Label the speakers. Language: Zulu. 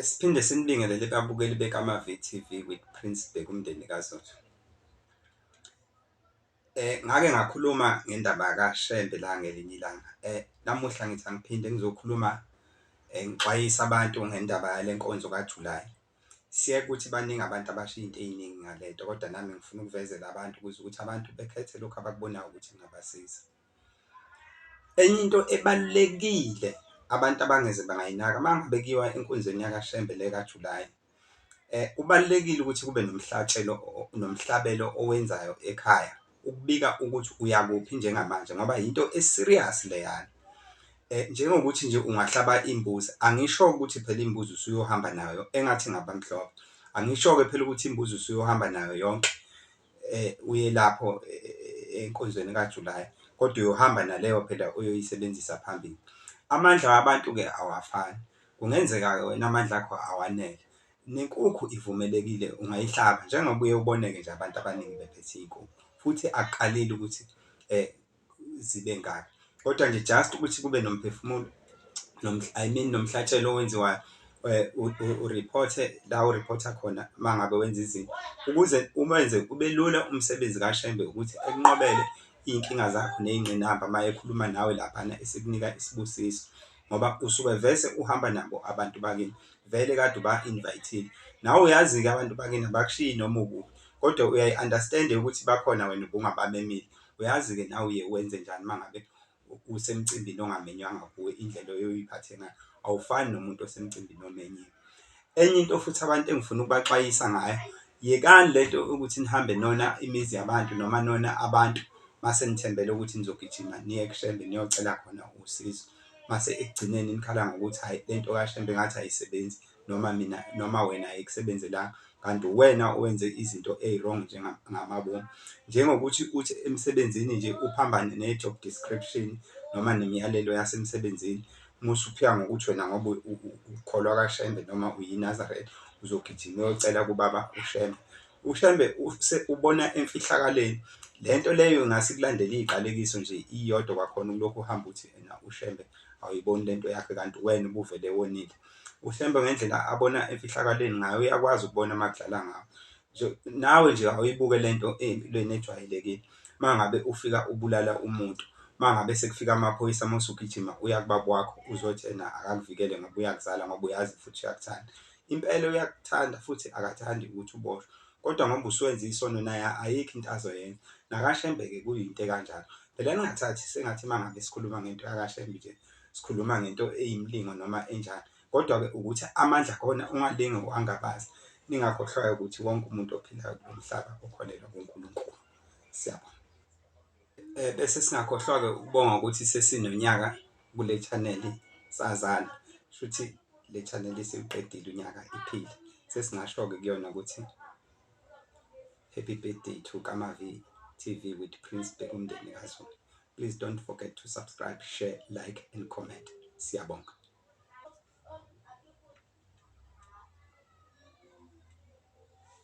Speaker 1: Siphinde sinibingelele babukeli beKamavi TV with Prince Bheka umndeni kaZola. Ngake ngakhuluma ngendaba kaShembe la ngelinye ilanga. Namuhla ngithi angiphinde ngizokhuluma ngixwayisa abantu ngendaba yale nkonzo kaJulayi. Siye ukuthi baningi abantu abashiya into ey'ningi ngalento, kodwa nami ngifuna ukuvezela abantu ukuze ukuthi abantu bekhethe lokhu abakubonayo ukuthi kungabasiza. Enye into ebalulekile abantu abangeze bangayinaka uma ngabe kuyiwa enkonzweni yakaShembe le kaJulayi. Kubalulekile ukuthi kube nomhlabelo owenzayo ekhaya ukubika ukuthi uyakuphi njengamanje ngoba yinto eserious leyana. Njengokuthi nje ungahlaba imbuzi, angisho ukuthi phela imbuzi usuyohamba nayo engathi ngabamhlophe. Angisho-ke phela ukuthi imbuzi usuyohamba nayo yonke uye lapho enkonzweni kaJulayi, kodwa uyohamba naleyo phela uyoyisebenzisa phambili. Amandla wabantu-ke awafani, kungenzeka-ke wena amandla akho awanele. Nenkukhu ivumelekile ungayihlaba njengoba uye uboneke nje abantu abaningi bephethe iy'nkukhu, futhi akukaleli ukuthi zibe ngaki, kodwa nje just ukuthi kube nomphefumulo nomhlatshelo owenziwayo. Uriphothe la uriphotha khona uma ngabe wenza izinto ukuze umenze kube lula umsebenzi kaShembe ukuthi ekunqobele iy'nkinga zakho ney'ngqinamba uma ekhuluma nawe laphana esekunika isibusiso, ngoba usuke vese uhamba nabo abantu bakini, vele kade uba-invite-ile. Nawe uyazi-ke abantu bakini abakushiyi noma ukuphi, kodwa uyayi-understand-a ukuthi bakhona wena ubungabamemile. Uyazi-ke nawe uye wenze njani uma ngabe usemcimbini ongamenywanga kuwe, indlela oyoy'phathe ngayo awufani nomuntu osemcimbini omenyiwe. Enye into futhi abantu engifuna ukubaxwayisa ngayo, yekani lento ukuthi nihambe nona imizi yabantu noma nona abantu mase nithembele ukuthi nizogijima niye kuShembe niyocela khona usizo, mase ekugcineni nikhala ngokuthi hhayi lento kaShembe ngathi ayisebenzi noma wena ayikusebenzelanga, kanti wena owenze izinto ey'-wrong ngamabomu. Njengokuthi uthi emsebenzini nje uphambane ne-job description noma nemiyalelo yasemsebenzini, musufika ngokuthi wena ngoba ukholwa kaShembe noma uyiNazaretha uzogijima uyocela kubaba uShembe. UShembe ubona emfihlakaleni. Lento leyo ingase ikulandele iy'qalekiso nje iyodwa kwakhona ulokhu uhamba uthi uShembe awuyiboni lento yakhe kanti wena ubuvele wonile. UShembe ngendlela abona emfihlakaleni ngayo uyakwazi ukubona uma kudlala ngawo. Nawe nje awuyibuke lento ey'mpilweni ejwayelekile. Uma ngabe ufika ubulala umuntu, uma ngabe sekufika amaphoyisa mase ugijima uya kubaba wakho uzothi ena akakuvikele ngoba uyakuzala ngoba uyazi futhi uyakuthanda. Impela uyakuthanda futhi akathandi ukuthi uboshwe, kodwa ngoba usuwenze isono naye ayikho into azoyenza. NakaShembe-ke kuyinto ekanjalo. Phela ningathathi sengathi uma ngabe sikhuluma ngento yakaShembe nje sikhuluma ngento eyimlingo noma enjani, kodwa-ke ukuthi amandla akhona ungalingi angabazi. Ningakhohlwa ukuthi wonke umuntu ophilayo kulo mhlaba ukholelwa kuNkulunkulu. Siyabonga. Bese singakhohlwa-ke ukubonga ukuthi sesinonyaka kule chaneli sazana, shuthi le chaneli siwuqedile unyaka iphile. Sesingasho-ke kuyona ukuthi happy birthday to Kamavi TV with Prince Bheka umndeni kaZola. Please don't forget to subscribe, share, like and comment. Siyabonga.